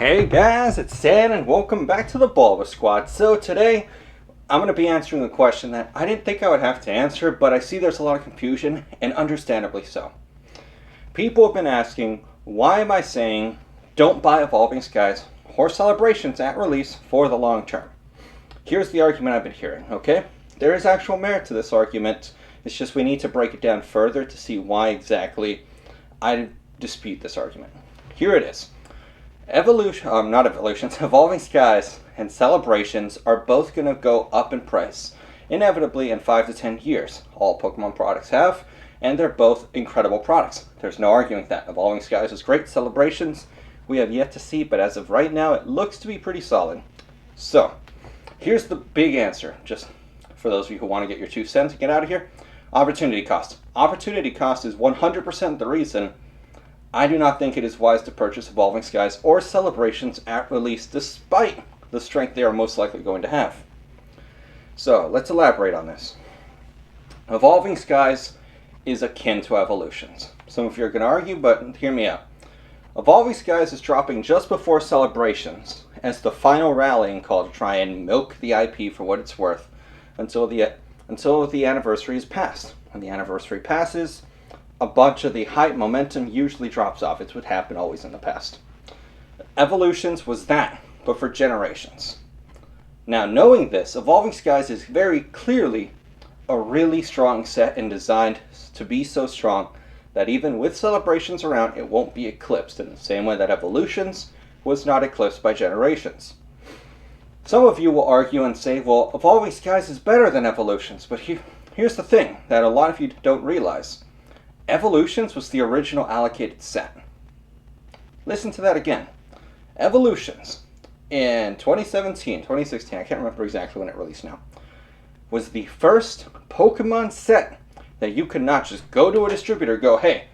Hey guys, it's Stan and welcome back to the BulbaSquad. So today, I'm going to be answering a question that I didn't think I would have to answer, but I see there's a lot of confusion, and understandably so. People have been asking, why am I saying don't buy Evolving Skies or Celebrations at release for the long term? Here's the argument I've been hearing, okay? There is actual merit to this argument. It's just we need to break it down further to see why exactly I dispute this argument. Here it is. Evolving Skies and Celebrations are both going to go up in price, inevitably in 5 to 10 years. All Pokemon products have, and they're both incredible products. There's no arguing that. Evolving Skies is great. Celebrations, we have yet to see, but as of right now, it looks to be pretty solid. So, here's the big answer, just for those of you who want to get your 2 cents and get out of here. Opportunity cost. Opportunity cost is 100% the reason I do not think it is wise to purchase Evolving Skies or Celebrations at release, despite the strength they are most likely going to have. So, let's elaborate on this. Evolving Skies is akin to Evolutions. Some of you are going to argue, but hear me out. Evolving Skies is dropping just before Celebrations as the final rallying call to try and milk the IP for what it's worth until the anniversary is passed. When the anniversary passes, a bunch of the hype momentum usually drops off. It's what happened always in the past. Evolutions was that, but for generations. Now, knowing this, Evolving Skies is very clearly a really strong set and designed to be so strong that even with Celebrations around, it won't be eclipsed in the same way that Evolutions was not eclipsed by generations. Some of you will argue and say, well, Evolving Skies is better than Evolutions, but here's the thing that a lot of you don't realize. Evolutions was the original allocated set. Listen to that again. Evolutions in 2017, 2016, I can't remember exactly when it released now, was the first Pokemon set that you could not just go to a distributor, go, hey,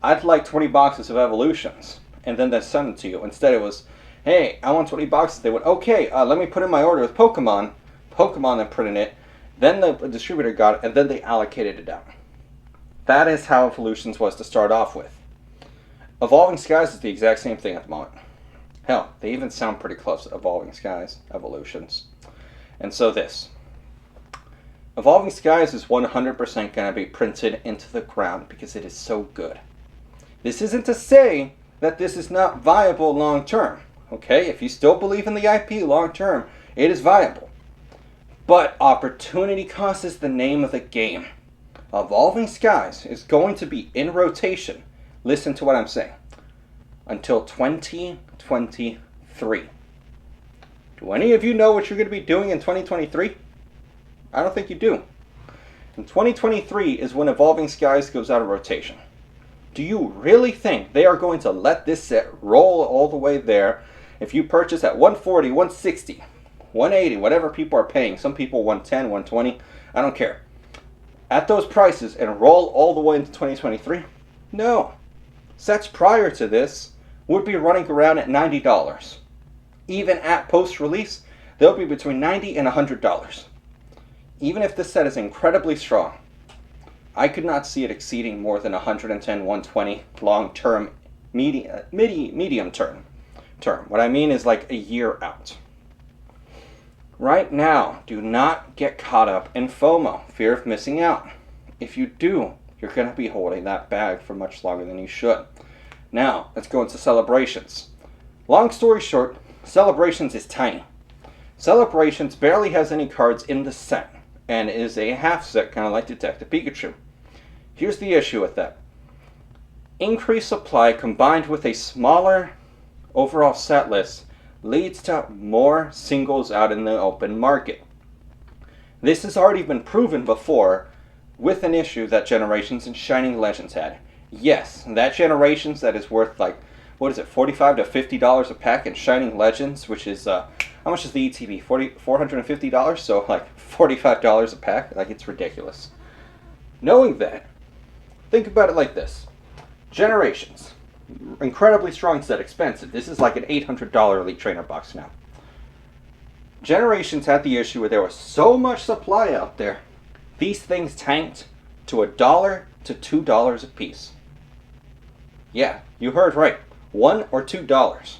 I'd like 20 boxes of Evolutions, and then they send it to you. Instead it was, hey, I want 20 boxes. They went, okay, let me put in my order with Pokemon then put in it, then the distributor got it, and then they allocated it out. That is how Evolutions was to start off with. Evolving Skies is the exact same thing at the moment. Hell, they even sound pretty close to Evolving Skies, Evolutions. And so this. Evolving Skies is 100% going to be printed into the ground because it is so good. This isn't to say that this is not viable long term. Okay, if you still believe in the IP long term, it is viable. But opportunity cost is the name of the game. Evolving Skies is going to be in rotation, listen to what I'm saying, until 2023. Do any of you know what you're going to be doing in 2023? I don't think you do. In 2023 is when Evolving Skies goes out of rotation. Do you really think they are going to let this set roll all the way there if you purchase at 140, 160, 180, whatever people are paying? Some people 110, 120, I don't care. At those prices and roll all the way into 2023? No. Sets prior to this would be running around at $90. Even at post-release, they'll be between $90 and $100. Even if this set is incredibly strong, I could not see it exceeding more than 110, 120 long-term, medium term. What I mean is like a year out. Right now, do not get caught up in FOMO, fear of missing out. If you do, you're going to be holding that bag for much longer than you should. Now, let's go into Celebrations. Long story short, Celebrations is tiny. Celebrations barely has any cards in the set, and is a half set, kind of like Detective Pikachu. Here's the issue with that. Increased supply combined with a smaller overall set list leads to more singles out in the open market. This has already been proven before with an issue that Generations and Shining Legends had. Yes, that Generations that is worth like, what is it, $45 to $50 a pack, and Shining Legends, which is, how much is the ETB? $450? So like $45 a pack? Like, it's ridiculous. Knowing that, think about it like this. Generations. Incredibly strong set, expensive. This is like an $800 Elite Trainer box now. Generations had the issue where there was so much supply out there, these things tanked to $1 to $2 a piece. Yeah, you heard right. $1 or $2.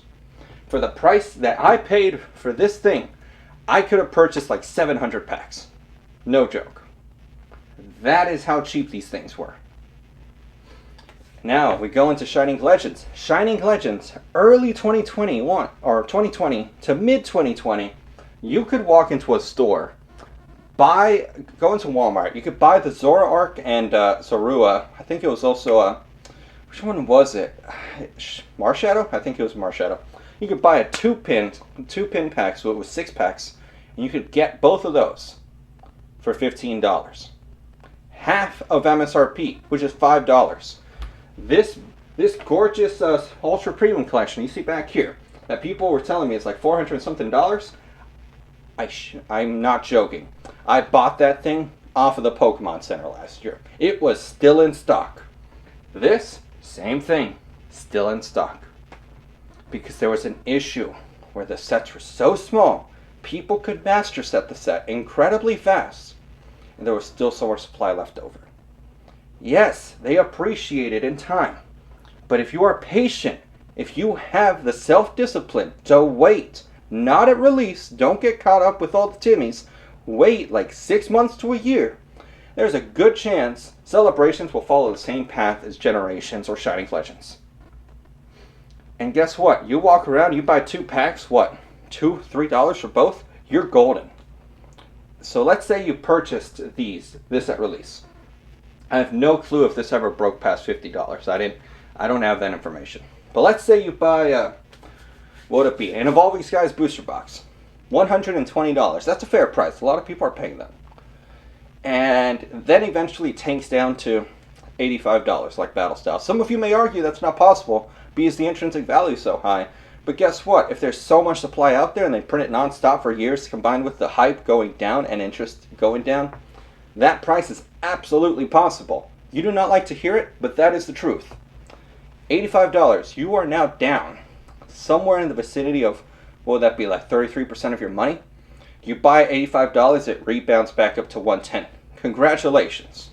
For the price that I paid for this thing, I could have purchased like 700 packs. No joke. That is how cheap these things were. Now we go into Shining Legends. Shining Legends, early 2021 or 2020 to mid 2020, you could walk into a store, go into Walmart. You could buy the Zoroark and Zorua. I think it was also which one was it? Marshadow? I think it was Marshadow. You could buy a two pin pack, so it was 6 packs, and you could get both of those for $15. Half of MSRP, which is $5. This gorgeous ultra premium collection you see back here that people were telling me it's like $400 and something. I'm not joking. I bought that thing off of the Pokemon Center last year. It was still in stock. This, same thing, still in stock. Because there was an issue where the sets were so small, people could master set the set incredibly fast, and there was still so much supply left over. Yes, they appreciate it in time, but if you are patient, if you have the self-discipline to wait, not at release, don't get caught up with all the Timmies, wait like 6 months to a year, there's a good chance Celebrations will follow the same path as Generations or Shining Legends. And guess what? You walk around, you buy 2 packs, what? $2, $3 for both? You're golden. So let's say you purchased this at release. I have no clue if this ever broke past $50. I don't have that information. But let's say you buy what would it be? An Evolving Skies booster box. $120. That's a fair price. A lot of people are paying that. And then eventually it tanks down to $85 like Battle Style. Some of you may argue that's not possible because the intrinsic value is so high. But guess what? If there's so much supply out there and they print it non-stop for years combined with the hype going down and interest going down, that price is absolutely possible. You do not like to hear it, but that is the truth. $85, you are now down somewhere in the vicinity of, what would that be, like 33% of your money? You buy $85, it rebounds back up to $110. Congratulations.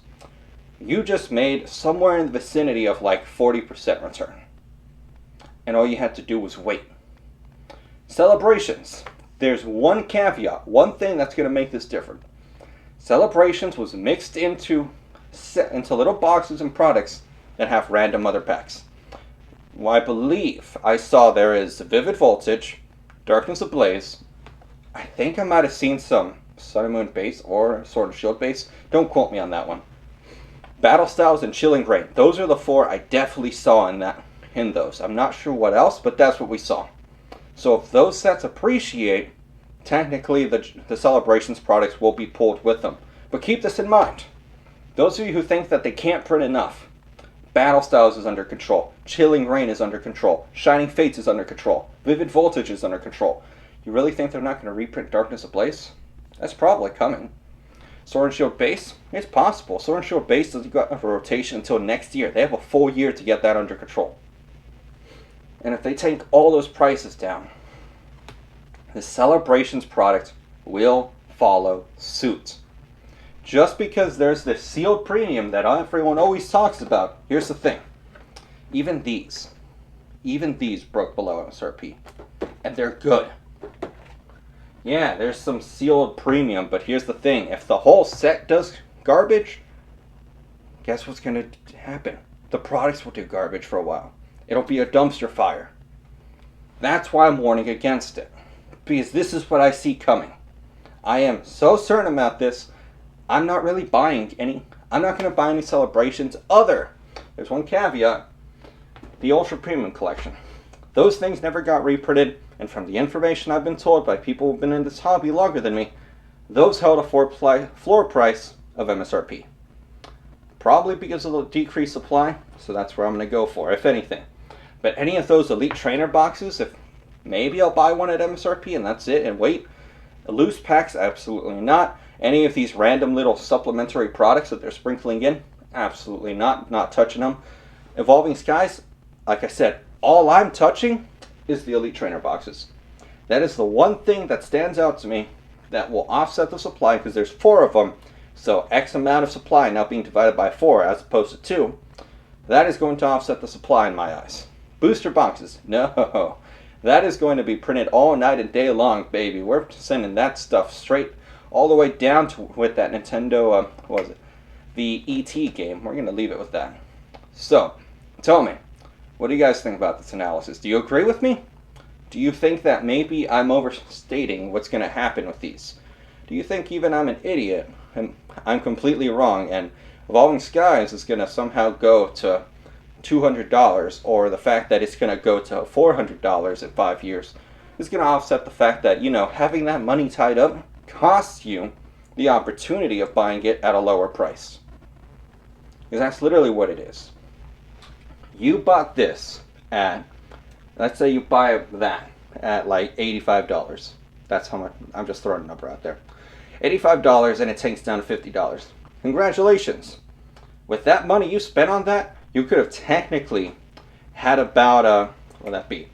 You just made somewhere in the vicinity of like 40% return. And all you had to do was wait. Celebrations. There's one caveat, one thing that's going to make this different. Celebrations was mixed into little boxes and products that have random other packs. Well, I believe I saw there is Vivid Voltage, Darkness Ablaze. I think I might have seen some Sun and Moon base or Sword and Shield base. Don't quote me on that one. Battle Styles and Chilling Reign. Those are the 4 I definitely saw in those. I'm not sure what else, but that's what we saw. So if those sets appreciate, technically the Celebrations products will be pulled with them. But keep this in mind. Those of you who think that they can't print enough, Battle Styles is under control. Chilling Reign is under control. Shining Fates is under control. Vivid Voltage is under control. You really think they're not going to reprint Darkness Ablaze? That's probably coming. Sword and Shield base? It's possible. Sword and Shield base doesn't go out for rotation until next year. They have a full year to get that under control. And if they take all those prices down, the Celebrations product will follow suit. Just because there's this sealed premium that everyone always talks about, here's the thing. Even these broke below MSRP. And they're good. Yeah, there's some sealed premium, but here's the thing. If the whole set does garbage, guess what's going to happen? The products will do garbage for a while. It'll be a dumpster fire. That's why I'm warning against it. Because this is what I see coming. I am so certain about this. I'm not really buying any. I'm not going to buy any Celebrations there's one caveat. The Ultra Premium Collection. Those things never got reprinted. And from the information I've been told by people who've been in this hobby longer than me, those held a floor price of MSRP. Probably because of the decreased supply, so that's where I'm going to go for, if anything. But any of those Elite Trainer boxes, if maybe I'll buy one at MSRP and that's it, and wait. Loose packs, absolutely not. Any of these random little supplementary products that they're sprinkling in, absolutely not. Not touching them. Evolving Skies, like I said, all I'm touching is the Elite Trainer boxes. That is the one thing that stands out to me that will offset the supply, because there's 4 of them, so X amount of supply now being divided by 4 as opposed to 2, that is going to offset the supply in my eyes. Booster boxes, no. That is going to be printed all night and day long, baby. We're sending that stuff straight all the way down to with that Nintendo, what was it? The E.T. game. We're going to leave it with that. So, tell me, what do you guys think about this analysis? Do you agree with me? Do you think that maybe I'm overstating what's going to happen with these? Do you think even I'm an idiot and I'm completely wrong and Evolving Skies is going to somehow go to $200, or the fact that it's going to go to $400 in 5 years is going to offset the fact that, having that money tied up costs you the opportunity of buying it at a lower price? Because that's literally what it is. You bought this at, let's say you buy that at like $85. That's how much, I'm just throwing a number out there. $85, and it takes down to $50. Congratulations. With that money you spent on that, you could have technically had about, what would that be?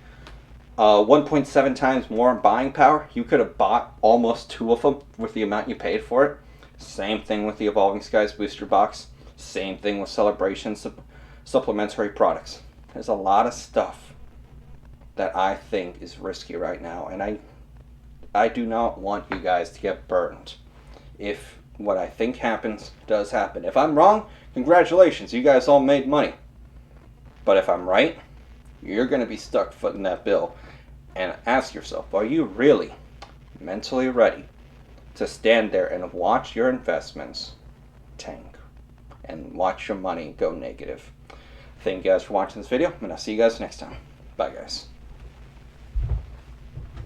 1.7 times more buying power. You could have bought almost 2 of them with the amount you paid for it. Same thing with the Evolving Skies booster box. Same thing with Celebrations supplementary products. There's a lot of stuff that I think is risky right now, and I do not want you guys to get burned. If what I think happens does happen. If I'm wrong, congratulations, you guys all made money. But if I'm right, you're going to be stuck footing that bill. And ask yourself, are you really mentally ready to stand there and watch your investments tank and watch your money go negative? Thank you guys for watching this video, and I'll see you guys next time. Bye, guys.